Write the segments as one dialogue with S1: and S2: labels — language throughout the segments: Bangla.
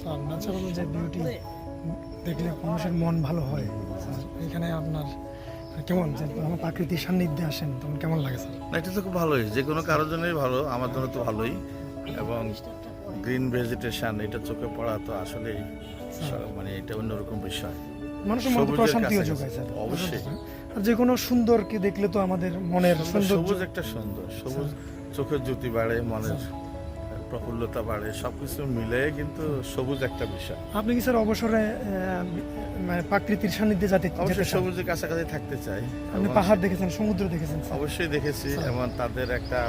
S1: স্যার ন্যাচারাল যে বিউটি দেখলে মানুষের মন ভালো হয় স্যার। এখানে আপনার কেমন যে প্রাকৃতিক সান্নিধ্যে আসেন তখন কেমন লাগে স্যার?
S2: না, এটা তো খুব ভালোই, যে কোনো কারোর জন্যই ভালো, আমার জন্য তো ভালোই। এবং গ্রিন ভেজিটেশন এটা চোখে পড়া তো আসলেই মানে এটা অন্যরকম বিষয়।
S1: মানুষের মধ্যে
S2: সবুজের
S1: প্রশান্তিও
S2: কাছাকাছি।
S1: যোগায় স্যার
S2: অবশ্যই।
S1: আর যে কোনো সুন্দরকে দেখলে তো আমাদের মনের সৌন্দর্য
S2: সবুজ একটা সুন্দর, সবুজ চোখের জ্যোতি বাড়ে, মনের প্রফুল্লতা বাড়ে, সবকিছু মিলে কিন্তু সবুজ একটা বিষয়।
S1: আপনি কি স্যার অবসরে মানে প্রাকৃতির সান্নিধ্যে যেতে
S2: অবশ্যই
S1: চান?
S2: সবুজের কাছাকাছি থাকতে চাই।
S1: আপনি
S2: এবং
S1: পাহাড় দেখেছেন, সমুদ্র দেখেছেন স্যার?
S2: অবশ্যই দেখেছি, এবং তাদের একটা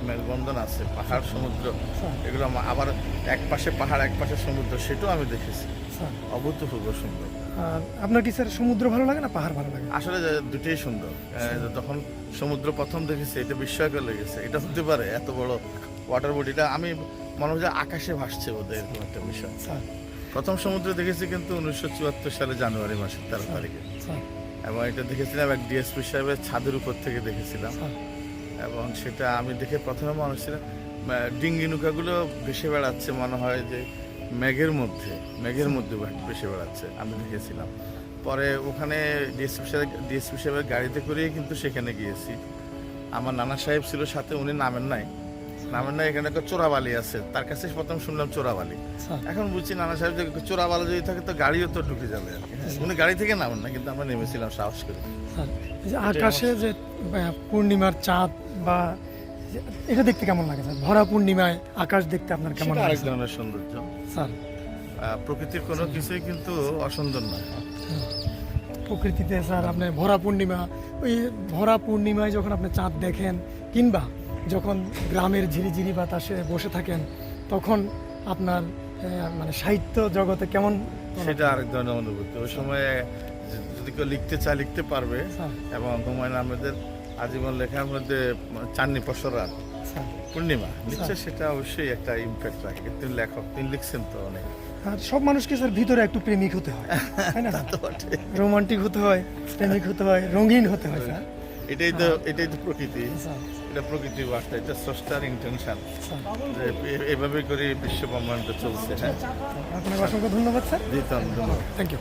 S2: মেলবন্ধন আছে, পাহাড় সমুদ্র
S1: স্যার,
S2: এগুলো আবার এক পাশে পাহাড় এক পাশে সমুদ্র, সেটাও আমি দেখেছি,
S1: স্যার
S2: অভূতপূর্ব সুন্দর।
S1: আর আপনার কি স্যার সমুদ্র ভালো লাগে না পাহাড় ভালো লাগে?
S2: আসলে দুটোই সুন্দর। যখন সমুদ্র প্রথম দেখেছি এটা বিস্ময়কর লেগেছে, এটা হতে পারে এত বড় ওয়াটার বডিটা, আমি মনে হয় যে আকাশে ভাসছে ওদের, এরকম একটা বিষয়।
S1: স্যার
S2: প্রথম সমুদ্র দেখেছি কিন্তু 1974 সালে জানুয়ারি মাসের 13 তারিখে,
S1: স্যার
S2: এবং এটা দেখেছিলাম এক ডিএসপি সাহেবের ছাদের উপর থেকে দেখেছিলাম।
S1: স্যার
S2: এবং সেটা আমি দেখে প্রথমে মনে হচ্ছিল ডিঙ্গি নৌকাগুলো ভেসে বেড়াচ্ছে, মনে হয় যে মেঘের মধ্যে ভেসে বেড়াচ্ছে, আমি দেখেছিলাম। পরে ওখানে ডিএসপি সাহেবের গাড়িতে করেই কিন্তু সেখানে গিয়েছি। আমার নানা সাহেব ছিল সাথে, উনি নামেন নাই, এখানে একটা চোরাবালি আছে, তার কাছে প্রথম শুনলাম চোরাবালি।
S1: স্যার
S2: এখন বুঝছি নানা সাহেব যে চোরাবালি যদি থাকে তো গাড়িও তো ঢুকে যাবে আর কি। উনি গাড়ি থেকে নামেন না, কিন্তু আমরা নেমেছিলাম সাহস করে।
S1: স্যার এই যে আকাশে যে পূর্ণিমার চাঁদ বা এটা দেখতে কেমন লাগে স্যার? ভরা পূর্ণিমায় আকাশ দেখতে আপনার কেমন
S2: সেটা
S1: লাগে
S2: আরেক ধরনের সৌন্দর্য।
S1: স্যার?
S2: প্রকৃতির কোনো কিছুই কিন্তু অসুন্দর নয়।
S1: প্রকৃতিতে স্যার আপনি ভরা পূর্ণিমা, ওই ভরা পূর্ণিমায় যখন আপনি চাঁদ দেখেন, কিংবা যখন গ্রামের ঝিরিঝিরি বাতাসে বসে থাকেন, তখন আপনার মানে সাহিত্য জগতে কেমন?
S2: সেটা আরেক ধরনের অনুভূতি। ওই সময় যদি কেউ লিখতে চায় লিখতে পারবে।
S1: স্যার
S2: এবং হুমায়ুন আহমেদের আজীবন লেখার মধ্যে চাঁদনি পশর রাত,
S1: স্যার
S2: পূর্ণিমা লিখছে, সেটা অবশ্যই একটা ইম্প্যাক্ট রাখে। তিনি লেখক, তিনি লিখছেন তো অনেক।
S1: আর সব মানুষকে স্যার ভিতরে একটু প্রেমিক হতে হয়, তাই না?
S2: তো বটে।
S1: রোমান্টিক হতে হয়, প্রেমিক হতে হয়, রঙিন হতে হয় স্যার।
S2: এটাই তো প্রকৃতি,
S1: স্যার
S2: এটা প্রকৃতির বার্তা, এটা স্রষ্টার ইন্টেনশন,
S1: স্যার
S2: যে এভাবে করে বিশ্ব ব্রহ্মাণ্ড চলছে। হ্যাঁ,
S1: আপনাকে অসংখ্য ধন্যবাদ স্যার।
S2: ধন্যবাদ।
S1: Thank you.